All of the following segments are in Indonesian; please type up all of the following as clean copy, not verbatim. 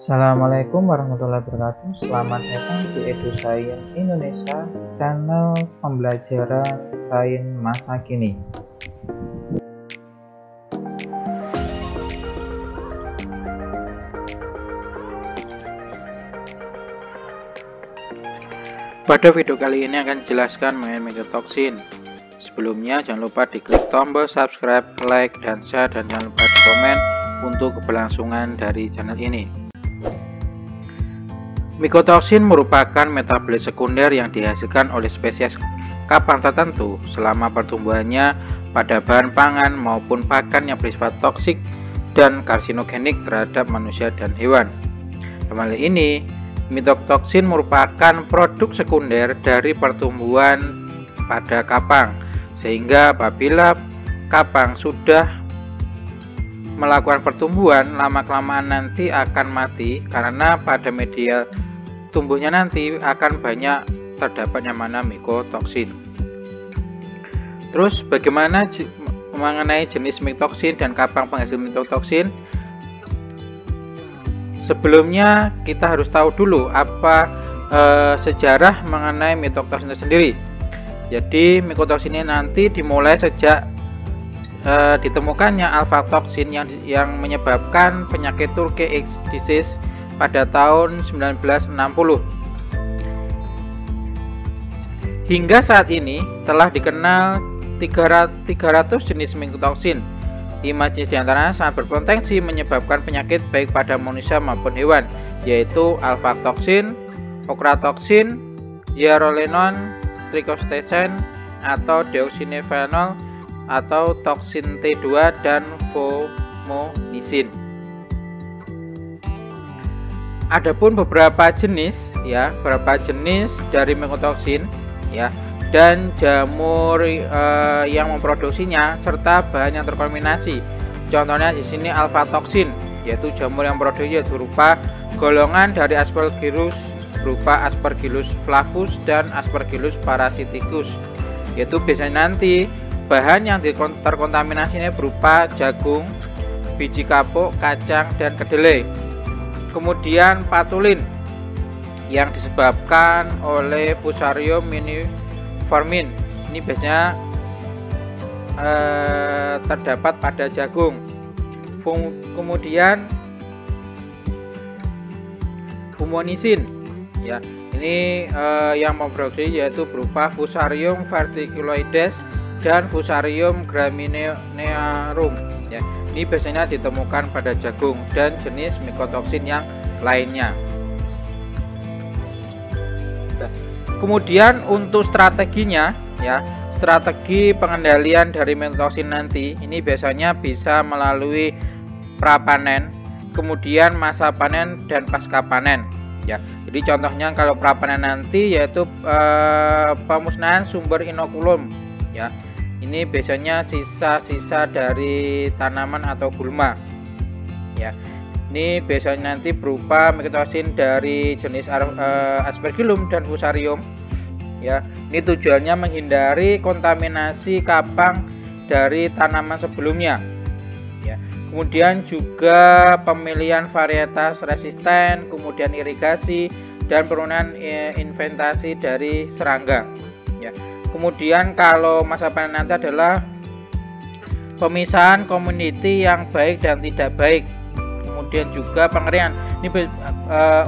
Assalamualaikum warahmatullahi wabarakatuh. Selamat datang di EduScience Indonesia, channel pembelajaran sains masa kini. Pada video kali ini akan dijelaskan mengenai mikotoksin. Sebelumnya jangan lupa diklik tombol subscribe, like, dan share, dan jangan lupa di komen untuk keberlangsungan dari channel ini. Mikotoksin merupakan metabolit sekunder yang dihasilkan oleh spesies kapang tertentu selama pertumbuhannya pada bahan pangan maupun pakan yang bersifat toksik dan karsinogenik terhadap manusia dan hewan. Dalam hal ini, mikotoksin merupakan produk sekunder dari pertumbuhan pada kapang, sehingga apabila kapang sudah melakukan pertumbuhan, lama-kelamaan nanti akan mati karena pada media tumbuhnya nanti akan banyak terdapat yang mana mikotoksin. Terus bagaimana mengenai jenis mikotoksin dan kapang penghasil mikotoksin? Sebelumnya kita harus tahu dulu apa sejarah mengenai mikotoksin itu sendiri. Jadi mikotoksin ini nanti dimulai sejak ditemukannya alfa-toksin yang menyebabkan penyakit Turkey X disease pada tahun 1960. Hingga saat ini telah dikenal 300 jenis mikotoksin. 5 jenis diantaranya sangat berpotensi menyebabkan penyakit baik pada manusia maupun hewan, yaitu alfa-toksin, okratoksin, zearalenone, trichostatin atau deoxynivalenol, atau toksin T2 dan fumonisin. Adapun beberapa jenis dari mikotoksin dan jamur yang memproduksinya serta bahan yang terkontaminasi. Contohnya di sini alfa-toksin, yaitu jamur yang memproduksi berupa golongan dari Aspergillus berupa Aspergillus flavus dan Aspergillus parasiticus. Yaitu biasanya nanti bahan yang terkontaminasi ini berupa jagung, biji kapuk, kacang, dan kedelai. Kemudian patulin yang disebabkan oleh Fusarium miniformis. Ini biasanya terdapat pada jagung. Kemudian fumonisin, ini yang memproduksi yaitu berupa Fusarium verticuloides dan Fusarium graminearum. Ini biasanya ditemukan pada jagung dan jenis mikotoksin yang lainnya. Kemudian untuk strateginya, strategi pengendalian dari mikotoksin nanti ini biasanya bisa melalui prapanen, kemudian masa panen dan pasca panen. Jadi contohnya kalau prapanen nanti yaitu pemusnahan sumber inokulum. Ini biasanya sisa-sisa dari tanaman atau gulma. Ini biasanya nanti berupa mikotoksin dari jenis Aspergillum dan Fusarium. Ini tujuannya menghindari kontaminasi kapang dari tanaman sebelumnya. Kemudian juga pemilihan varietas resisten, kemudian irigasi dan penurunan inventasi dari serangga. Kemudian kalau masa panen nanti adalah pemisahan community yang baik dan tidak baik. Kemudian juga pengeringan. Ini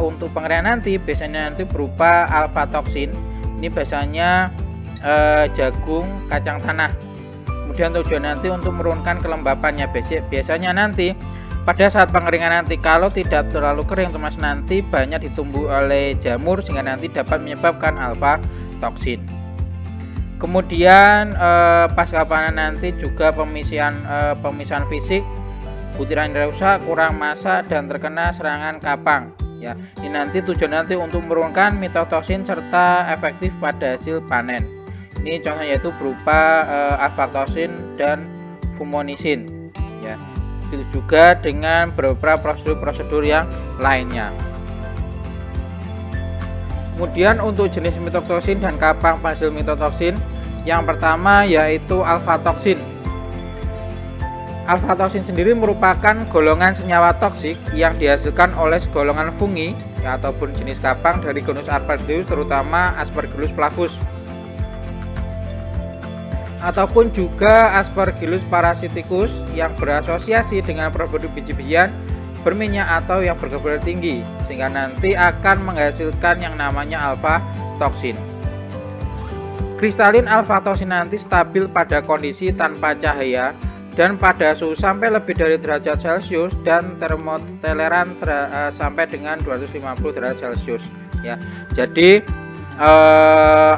untuk pengeringan nanti biasanya nanti berupa alfa-toksin. Ini biasanya jagung, kacang tanah. Kemudian tujuan nanti untuk menurunkan kelembapannya. Biasanya nanti pada saat pengeringan nanti kalau tidak terlalu kering otomatis nanti banyak ditumbuh oleh jamur sehingga nanti dapat menyebabkan alfa-toksin. Kemudian pasca panen nanti juga pemisahan fisik, butiran rusak, kurang massa, dan terkena serangan kapang. Ini nanti tujuan nanti untuk menurunkan mikotoksin serta efektif pada hasil panen. Ini contohnya yaitu berupa alfa-toksin dan fumonisin. Itu juga dengan beberapa prosedur-prosedur yang lainnya. Kemudian untuk jenis mikotoksin dan kapang penghasil mikotoksin, yang pertama yaitu alfa-toksin. Alfa-toksin sendiri merupakan golongan senyawa toksik yang dihasilkan oleh segolongan fungi ya, ataupun jenis kapang dari genus Aspergillus, terutama Aspergillus flavus, ataupun juga Aspergillus parasiticus yang berasosiasi dengan produk biji-bijian berminyak atau yang berkarbohidrat tinggi, sehingga nanti akan menghasilkan yang namanya alfa-toksin. Kristalin alfa-toksin nanti stabil pada kondisi tanpa cahaya dan pada suhu sampai lebih dari derajat Celcius dan termotoleran sampai dengan 250 derajat Celcius ya. Jadi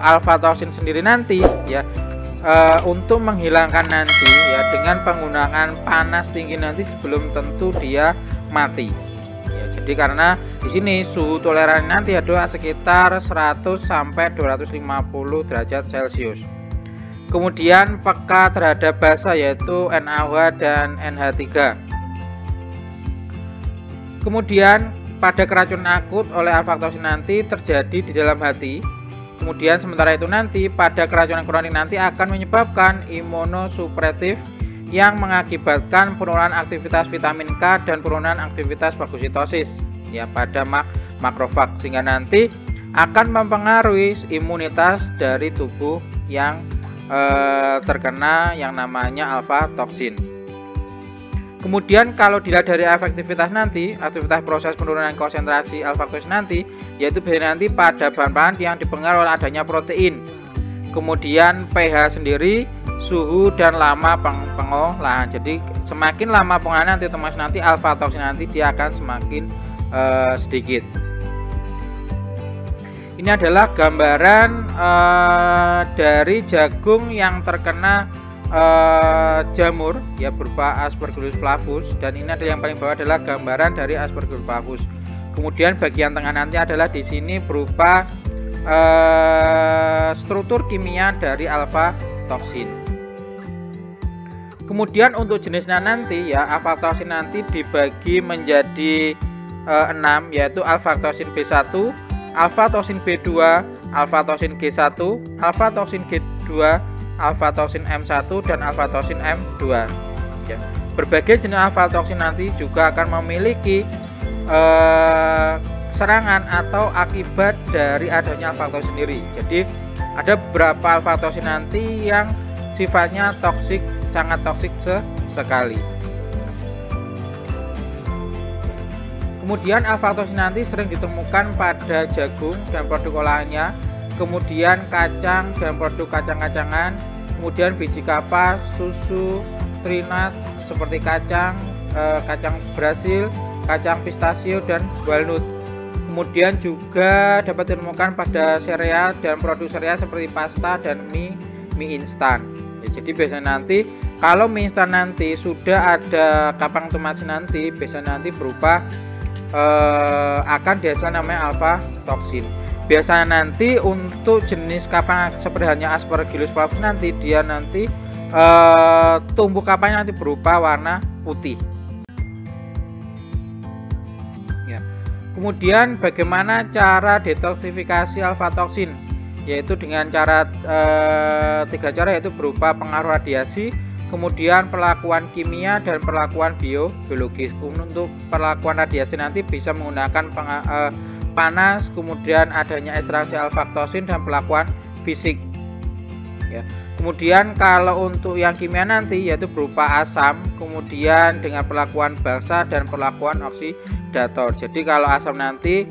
alfa-toksin sendiri nanti ya untuk menghilangkan nanti ya dengan penggunaan panas tinggi nanti belum tentu dia mati ya. Jadi karena di sini suhu toleran nanti adalah sekitar 100 sampai 250 derajat Celcius. Kemudian peka terhadap basa yaitu NaOH dan NH3. Kemudian pada keracunan akut oleh alfa-toksin nanti terjadi di dalam hati. Kemudian sementara itu nanti pada keracunan kronik nanti akan menyebabkan imunosupresif yang mengakibatkan penurunan aktivitas vitamin K dan penurunan aktivitas fagositosis ya pada makrofag, sehingga nanti akan mempengaruhi imunitas dari tubuh yang terkena yang namanya alfa-toksin. Kemudian kalau dilihat dari efektivitas nanti, aktivitas proses penurunan konsentrasi alfa-toksin nanti, yaitu biasanya nanti pada bahan-bahan yang dipengaruhi oleh adanya protein. Kemudian pH sendiri, suhu dan lama pengolahan. Jadi semakin lama pengolahan nanti, termasuk nanti alfa-toksin nanti dia akan semakin sedikit. Ini adalah gambaran dari jagung yang terkena jamur ya berupa Aspergillus flavus, dan ini adalah yang paling bawah adalah gambaran dari Aspergillus flavus. Kemudian bagian tengah nanti adalah di sini berupa struktur kimia dari alfa-toksin. Kemudian untuk jenisnya nanti ya alfa-toksin nanti dibagi menjadi 6, yaitu alfa-toksin B1, alfa-toksin B2, alfa-toksin G1, alfa-toksin G2, alfa-toksin M1 dan alfa-toksin M2 ya. Berbagai jenis alfa-toksin nanti juga akan memiliki serangan atau akibat dari adanya alfa-toksin sendiri. Jadi ada beberapa alfa-toksin nanti yang sifatnya toksik, sangat toksik sekali. Kemudian alfa-toksin nanti sering ditemukan pada jagung dan produk olahannya, kemudian kacang dan produk kacang-kacangan, kemudian biji kapas, susu, trinat seperti kacang Brasil, kacang pistachio dan walnut. Kemudian juga dapat ditemukan pada sereal dan produk sereal seperti pasta dan mie instan. Ya, jadi biasanya nanti kalau mie instan nanti sudah ada kapang tomatsin nanti, biasanya nanti berupa akan dihasilkan namanya alfa-toksin. Biasanya nanti untuk jenis kapang seperti halnya Aspergillus flavus nanti dia nanti tumbuh kapangnya nanti berupa warna putih. Ya. Kemudian bagaimana cara detoksifikasi alfa-toksin? Yaitu dengan cara 3 cara, yaitu berupa pengaruh radiasi, kemudian perlakuan kimia dan perlakuan biologis. Untuk perlakuan radiasi nanti bisa menggunakan panas, kemudian adanya ekstraksi alfa-toksin dan perlakuan fisik ya. Kemudian kalau untuk yang kimia nanti yaitu berupa asam, kemudian dengan perlakuan basa dan perlakuan oksidator. Jadi kalau asam nanti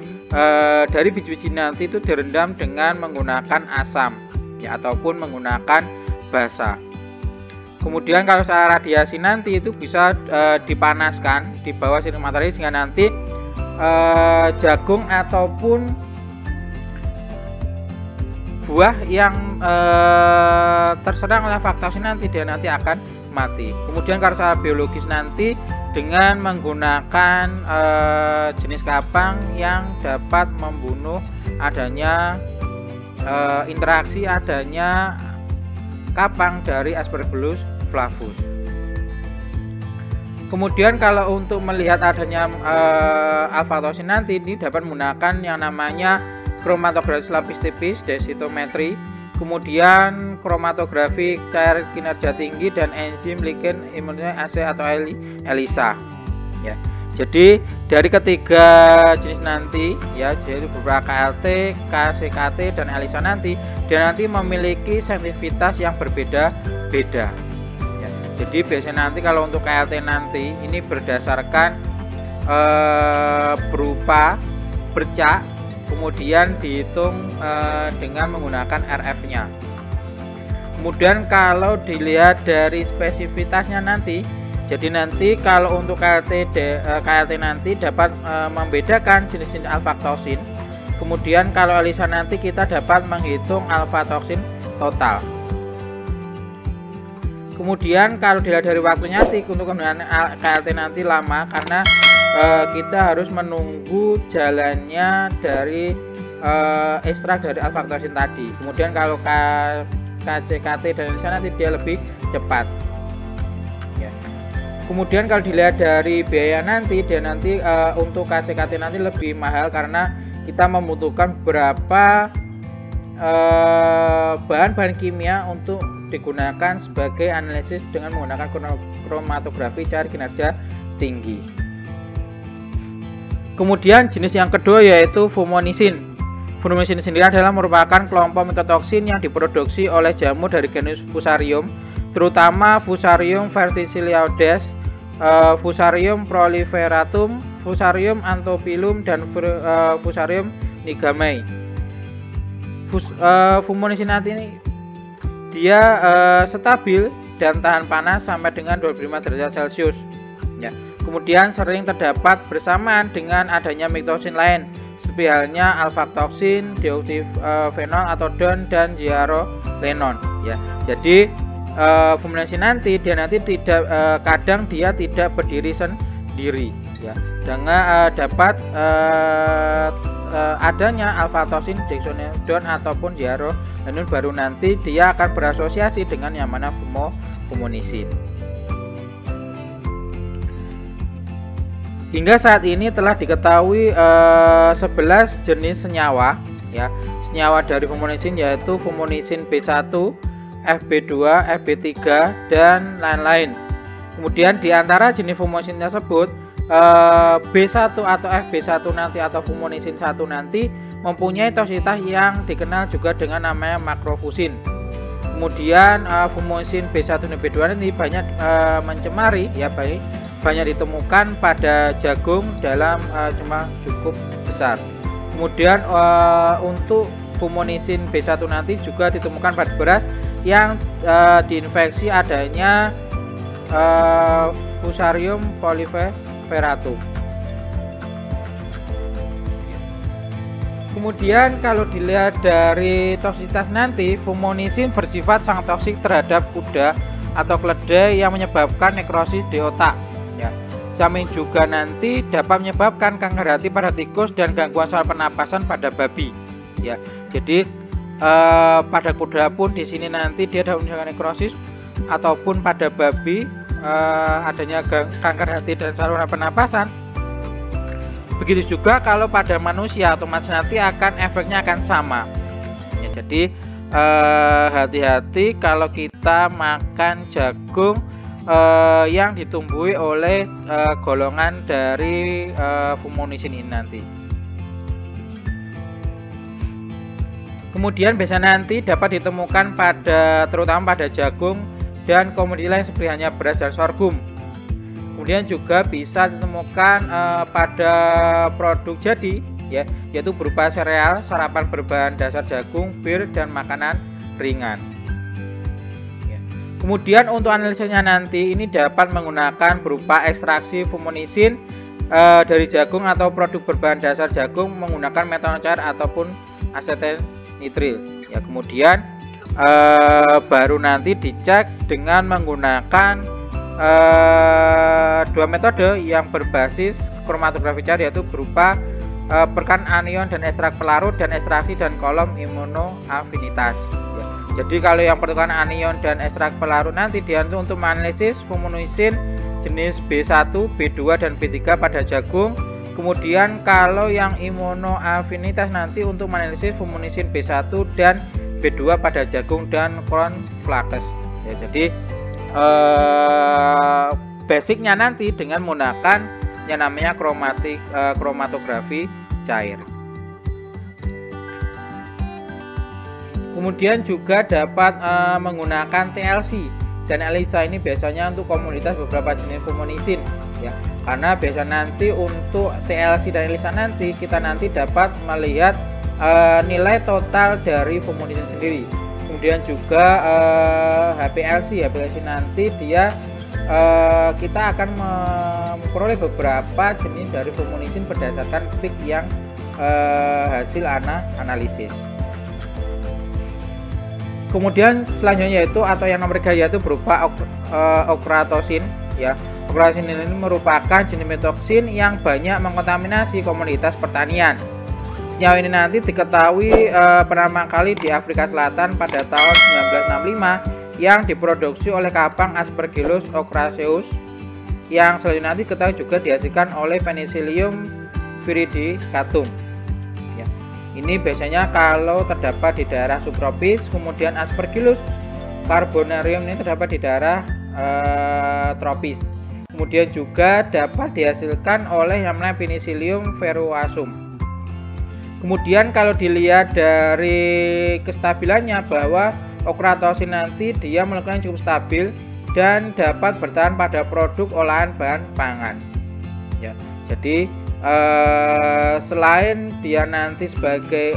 dari biji-biji nanti itu direndam dengan menggunakan asam ya, ataupun menggunakan basa. Kemudian kalau secara radiasi nanti itu bisa dipanaskan di bawah sinar matahari, sehingga nanti jagung ataupun buah yang terserang oleh alfa-toksin nanti dia nanti akan mati. Kemudian kalau secara biologis nanti dengan menggunakan jenis kapang yang dapat membunuh adanya interaksi adanya kapang dari Aspergillus flavus. Kemudian kalau untuk melihat adanya alfa-toksin nanti ini dapat menggunakan yang namanya kromatografi lapis tipis densitometri kemudian kromatografi cair kinerja tinggi, dan enzim ligen imunisasi atau ELISA. Ya. Jadi dari ketiga jenis nanti ya, yaitu beberapa KLT, KCKT, dan ELISA nanti, dia nanti memiliki sensitivitas yang berbeda-beda. Ya. Jadi biasanya nanti kalau untuk KLT nanti ini berdasarkan berupa bercak, kemudian dihitung dengan menggunakan RF-nya. Kemudian kalau dilihat dari spesifitasnya nanti, jadi nanti kalau untuk KLT nanti dapat membedakan jenis-jenis alfa-toksin. Kemudian kalau ELISA nanti kita dapat menghitung alfa-toksin total. Kemudian kalau dilihat dari waktunya nanti untuk penggunaan KLT nanti lama karena kita harus menunggu jalannya dari ekstrak dari alfa-toksin tadi. Kemudian kalau KCKT dan ELISA nanti dia lebih cepat. Ya. Kemudian kalau dilihat dari biaya nanti, dia nanti untuk KCKT nanti lebih mahal karena kita membutuhkan beberapa bahan-bahan kimia untuk digunakan sebagai analisis dengan menggunakan kromatografi cair kinerja tinggi. Kemudian jenis yang kedua yaitu fumonisin. Fumonisin sendiri adalah merupakan kelompok mikotoksin yang diproduksi oleh jamur dari genus Fusarium, terutama Fusarium verticilioides, Fusarium proliferatum, Fusarium anthophyllum, dan Fusarium nigamae. Fumonisin nanti ini dia stabil dan tahan panas sampai dengan 25 derajat Celcius. Ya. Kemudian sering terdapat bersamaan dengan adanya mikotoksin lain, seperti halnya alfa-toksin, deoxyphenol atau DON, dan zearalenone. Ya. Jadi fumonisin nanti dia nanti tidak kadang dia tidak berdiri sendiri. Ya. Dengan dapat adanya alfa-toksin, dexonidone ataupun zearalenone baru nanti dia akan berasosiasi dengan yang mana fumonisin. Hingga saat ini telah diketahui 11 jenis senyawa ya. Senyawa dari fumonisin yaitu fumonisin B1, FB2, FB3, dan lain-lain. Kemudian di antara jenis fumonisin tersebut B1 atau FB1 nanti atau fumonisin 1 nanti mempunyai toksisitas yang dikenal juga dengan namanya makrofusin. Kemudian fumonisin B1 dan B2 ini banyak mencemari ya, banyak ditemukan pada jagung dalam jumlah cukup besar. Kemudian untuk fumonisin B1 nanti juga ditemukan pada beras yang diinfeksi adanya Fusarium proliferatum. Kemudian kalau dilihat dari toksisitas nanti, fumonisin bersifat sangat toksik terhadap kuda atau keledai yang menyebabkan nekrosis di otak. Ya. Samping juga nanti dapat menyebabkan kanker hati pada tikus dan gangguan saluran pernapasan pada babi. Ya. Jadi pada kuda pun di sini nanti dia dapat menyebabkan nekrosis, ataupun pada babi adanya kanker hati dan saluran pernapasan. Begitu juga kalau pada manusia, otomatis nanti efeknya akan sama. Ya, jadi hati-hati kalau kita makan jagung yang ditumbuhi oleh golongan dari fumonisin ini nanti. Kemudian biasanya nanti dapat ditemukan terutama pada jagung dan komoditi lain seperti hanya beras dan sorghum. Kemudian juga bisa ditemukan pada produk jadi ya, yaitu berupa sereal, sarapan berbahan dasar jagung, bir, dan makanan ringan. Kemudian untuk analisisnya nanti ini dapat menggunakan berupa ekstraksi fumonisin dari jagung atau produk berbahan dasar jagung menggunakan metanol cair ataupun asetil nitril. Ya, kemudian baru nanti dicek dengan menggunakan dua metode yang berbasis kromatografi cair, yaitu berupa perkan anion dan ekstrak pelarut dan ekstraksi dan kolom imunoafinitas. Jadi kalau yang pertukaran anion dan ekstrak pelarut nanti dia untuk menganalisis fumonisin jenis B1, B2, dan B3 pada jagung. Kemudian kalau yang imunoafinitas nanti untuk menganalisis fumonisin B1 dan B2 pada jagung dan cornflakes. Ya, jadi basicnya nanti dengan menggunakan yang namanya kromatografi cair. Kemudian juga dapat menggunakan TLC dan ELISA ini biasanya untuk komunitas beberapa jenis fumonisin ya. Karena biasa nanti untuk TLC dan ELISA nanti kita nanti dapat melihat nilai total dari fumonisin sendiri. Kemudian juga HPLC nanti dia kita akan memperoleh beberapa jenis dari fumonisin berdasarkan peak yang hasil analisis. Kemudian selanjutnya yaitu atau yang nomor 3 yaitu berupa ochratosin ya. Ochratosin ini merupakan jenis mitoksin yang banyak mengkontaminasi komoditas pertanian. Senyawa ini nanti diketahui pertama kali di Afrika Selatan pada tahun 1965 yang diproduksi oleh kapang Aspergillus ochraceus yang selanjutnya nanti diketahui juga dihasilkan oleh Penicillium viridiscatum. Ini biasanya kalau terdapat di daerah subtropis. Kemudian Aspergillus carbonarium ini terdapat di daerah tropis. Kemudian juga dapat dihasilkan oleh yang namanya Penicillium veruasum. Kemudian kalau dilihat dari kestabilannya bahwa ochratosin nanti dia molekulnya cukup stabil dan dapat bertahan pada produk olahan bahan pangan. Ya, jadi selain dia nanti sebagai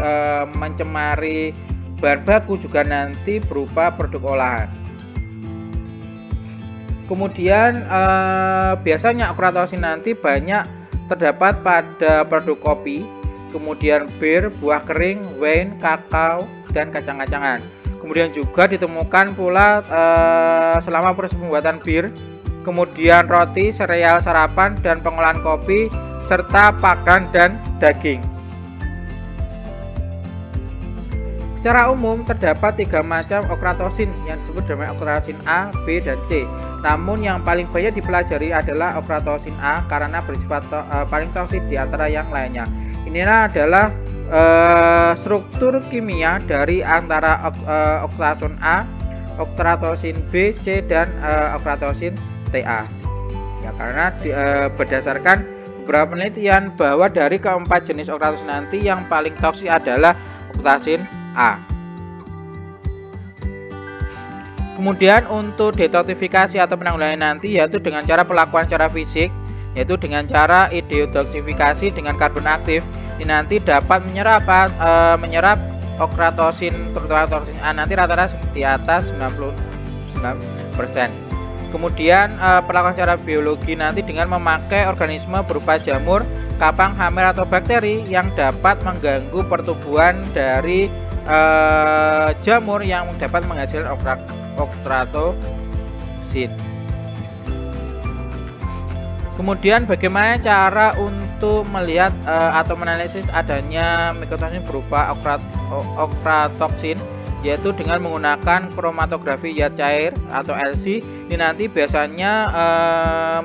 mencemari bahan baku juga nanti berupa produk olahan. Kemudian biasanya ochratosin nanti banyak terdapat pada produk kopi, kemudian bir, buah kering, wine, kakao, dan kacang-kacangan. Kemudian juga ditemukan pula selama proses pembuatan bir, kemudian roti, sereal, sarapan, dan pengolahan kopi, serta pakan dan daging. Secara umum terdapat 3 macam ochratosin yang disebut dengan ochratosin A, B, dan C. Namun yang paling banyak dipelajari adalah ochratosin A karena bersifat paling toksik di antara yang lainnya. Inilah adalah struktur kimia dari antara ochratosin A, ochratosin B, C, dan ochratosin TA. Ya, karena berdasarkan beberapa penelitian bahwa dari keempat jenis ochratosin nanti yang paling toksik adalah ochratosin A. Kemudian untuk detoksifikasi atau penanggulangan nanti yaitu dengan cara perlakuan secara fisik, yaitu dengan cara detoksifikasi dengan karbon aktif. Ini nanti dapat menyerap ochratosin, terutama ochratosin A nanti rata-rata di atas 99%. Kemudian perlakuan secara biologi nanti dengan memakai organisme berupa jamur, kapang, hammer, atau bakteri yang dapat mengganggu pertumbuhan dari jamur yang dapat menghasilkan ochratosin. Kemudian bagaimana cara untuk melihat atau menganalisis adanya mikrotoxin berupa ochratoxin, yaitu dengan menggunakan kromatografi zat cair atau LC. Ini nanti biasanya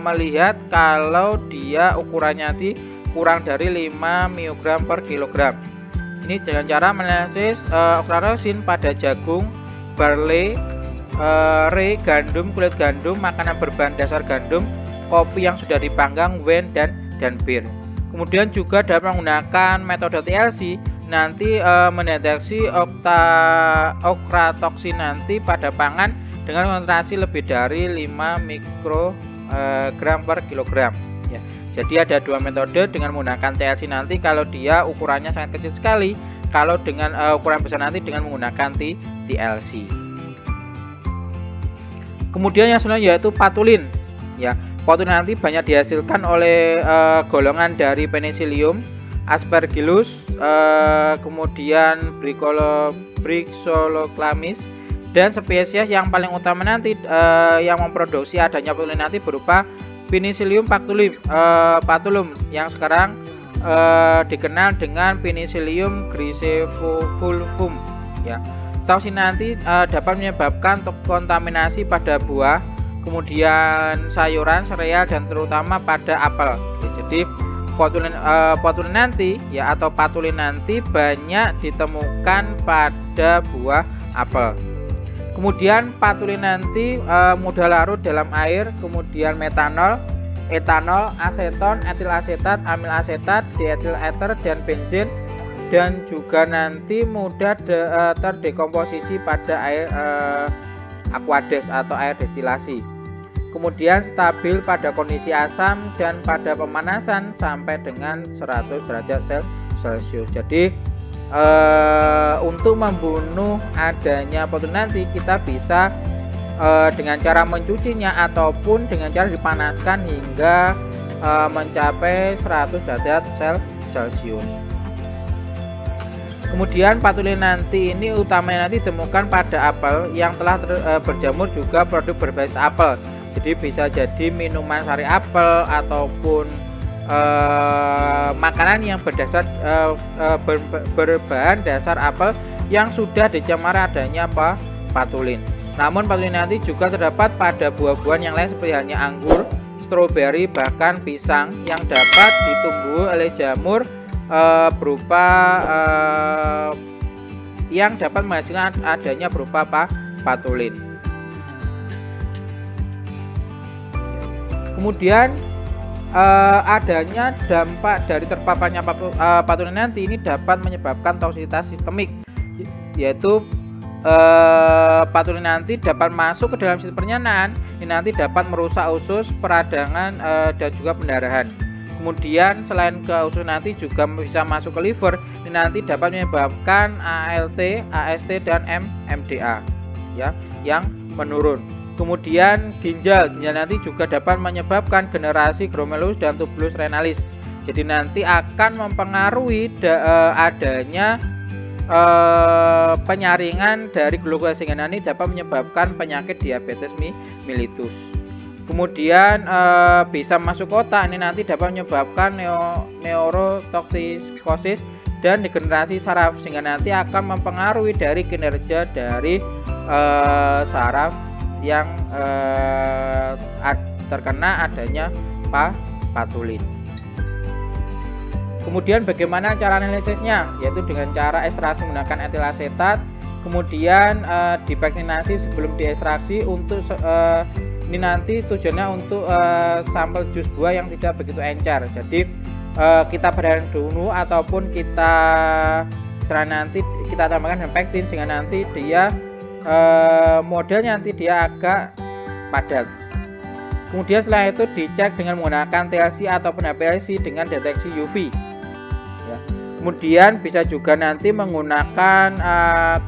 melihat kalau dia ukurannya nanti kurang dari 5 mg per kilogram. Ini dengan cara menganalisis ochratosin pada jagung, barley, rye, gandum, kulit gandum, makanan berbahan dasar gandum, kopi yang sudah dipanggang, wine, dan bir. Kemudian juga dapat menggunakan metode TLC nanti mendeteksi ochratoxin nanti pada pangan dengan konsentrasi lebih dari 5 mikrogram per kilogram. Ya, jadi ada 2 metode dengan menggunakan TLC nanti kalau dia ukurannya sangat kecil sekali, kalau dengan ukuran besar nanti dengan menggunakan TLC. Kemudian yang selanjutnya yaitu patulin. Ya, patulin nanti banyak dihasilkan oleh golongan dari Penicillium, Aspergillus, kemudian Brixoloclamis, dan spesies yang paling utama nanti yang memproduksi adanya patulin nanti berupa Penicillium patulum yang sekarang dikenal dengan Penicillium grisefulvum. Ya, toksin nanti dapat menyebabkan kontaminasi pada buah, kemudian sayuran, sereal, dan terutama pada apel. Jadi Botulin nanti ya atau patulin nanti banyak ditemukan pada buah apel. Kemudian patulin nanti mudah larut dalam air, kemudian metanol, etanol, aseton, etil asetat, amil asetat, dietil ether, dan benzen, dan juga nanti mudah terdekomposisi pada air aqueous atau air destilasi. Kemudian stabil pada kondisi asam dan pada pemanasan sampai dengan 100 derajat Celcius. Jadi untuk membunuh adanya botulin nanti kita bisa dengan cara mencucinya ataupun dengan cara dipanaskan hingga mencapai 100 derajat Celcius. Kemudian patulin nanti ini utamanya nanti ditemukan pada apel yang telah berjamur, juga produk berbasis apel. Jadi bisa jadi minuman sari apel ataupun makanan yang berdasar berbahan dasar apel yang sudah dicemar adanya patulin. Namun patulin nanti juga terdapat pada buah-buahan yang lain seperti halnya anggur, stroberi, bahkan pisang yang dapat ditumbuhi oleh jamur berupa yang dapat menghasilkan adanya berupa patulin. Kemudian adanya dampak dari terpaparnya patulin nanti ini dapat menyebabkan toksisitas sistemik, yaitu patulin nanti dapat masuk ke dalam sistem pencernaan. Ini nanti dapat merusak usus, peradangan, dan juga pendarahan. Kemudian selain ke usus nanti juga bisa masuk ke liver. Ini nanti dapat menyebabkan ALT, AST, dan MDA ya yang menurun. Kemudian ginjal nanti juga dapat menyebabkan generasi glomerulus dan tubulus renalis. Jadi nanti akan mempengaruhi adanya penyaringan dari glukosa, sehingga nanti dapat menyebabkan penyakit diabetes mellitus. Kemudian bisa masuk otak, ini nanti dapat menyebabkan neurotoksikosis dan degenerasi saraf, sehingga nanti akan mempengaruhi dari kinerja dari saraf yang terkena adanya patulin. Kemudian bagaimana cara analisisnya, yaitu dengan cara ekstraksi menggunakan etil asetat, kemudian divaksinasi sebelum diekstraksi. Untuk ini nanti tujuannya untuk sampel jus buah yang tidak begitu encer. Jadi kita berikan dulu ataupun kita nanti kita tambahkan dengan pektin, sehingga nanti dia modelnya nanti dia agak padat. Kemudian setelah itu dicek dengan menggunakan TLC ataupun HPLC dengan deteksi UV ya. Kemudian bisa juga nanti menggunakan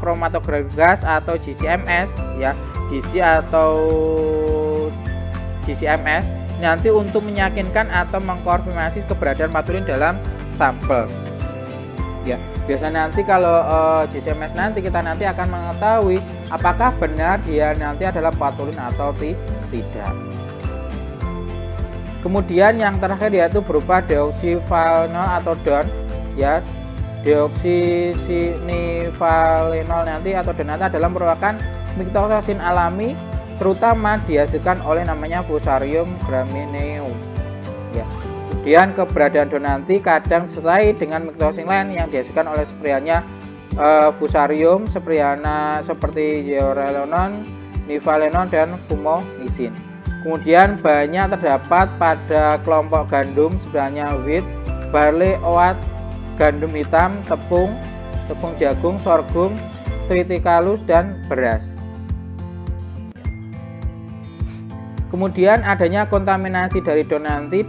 kromatografi gas atau GCMS ya, GC atau GCMS nanti untuk meyakinkan atau mengkonfirmasi keberadaan patulin dalam sampel ya. Biasanya nanti kalau GCMS nanti kita nanti akan mengetahui apakah benar dia nanti adalah patulin atau tidak. Kemudian yang terakhir yaitu berupa deoksinivalenol atau DON ya. Deoksinivalenol nanti atau DON nanti adalah merupakan mikrotoxin alami, terutama dihasilkan oleh namanya Fusarium gramineum ya. Kemudian keberadaan DON nanti kadang disertai dengan mikrotoxin lain yang dihasilkan oleh spreannya Fusarium spreana seperti zearalenone, nivalenon, dan fumonisin. Kemudian banyak terdapat pada kelompok gandum sebenarnya wheat, barley, oat, gandum hitam, tepung jagung, sorghum, triticale, dan beras. Kemudian adanya kontaminasi dari DON nanti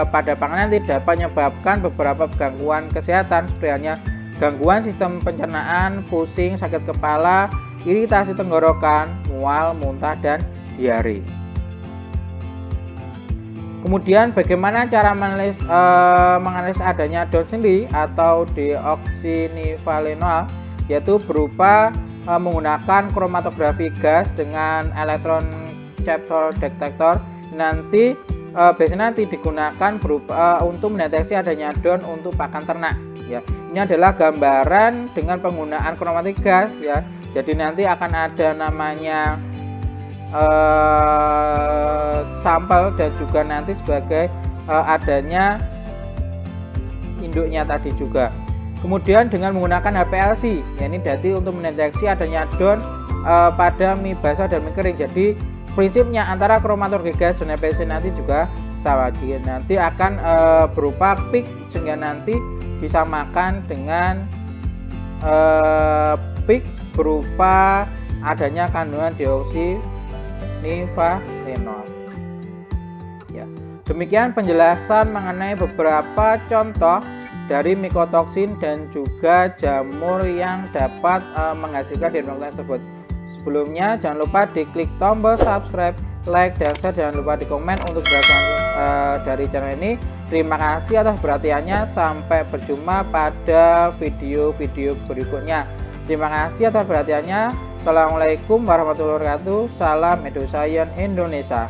pada pangan nanti dapat menyebabkan beberapa gangguan kesehatan seperti halnya gangguan sistem pencernaan, pusing, sakit kepala, iritasi tenggorokan, mual, muntah, dan diare. Kemudian bagaimana cara menganalisis adanya DON sendiri atau deoksinivalenol, yaitu berupa menggunakan kromatografi gas dengan elektron receptor detektor. Nanti biasanya nanti digunakan berupa untuk mendeteksi adanya DON untuk pakan ternak ya. Ini adalah gambaran dengan penggunaan kromatografi gas ya. Jadi nanti akan ada namanya sampel dan juga nanti sebagai adanya induknya tadi juga. Kemudian dengan menggunakan HPLC, ya ini berarti untuk mendeteksi adanya down pada mie basah dan mie kering. Jadi prinsipnya antara kromatologi gas dan HPLC nanti juga sama. Nanti akan berupa peak sehingga nanti disamakan dengan peak berupa adanya kandungan deoksinivalenol. Ya, demikian penjelasan mengenai beberapa contoh dari mikotoksin dan juga jamur yang dapat menghasilkan diagnosa tersebut. Sebelumnya jangan lupa diklik tombol subscribe, like, dan share. Jangan lupa di komen untuk belajar dari channel ini. Terima kasih atas perhatiannya. Sampai berjumpa pada video-video berikutnya. Terima kasih atas perhatiannya. Assalamualaikum warahmatullahi wabarakatuh. Salam EduScience Indonesia.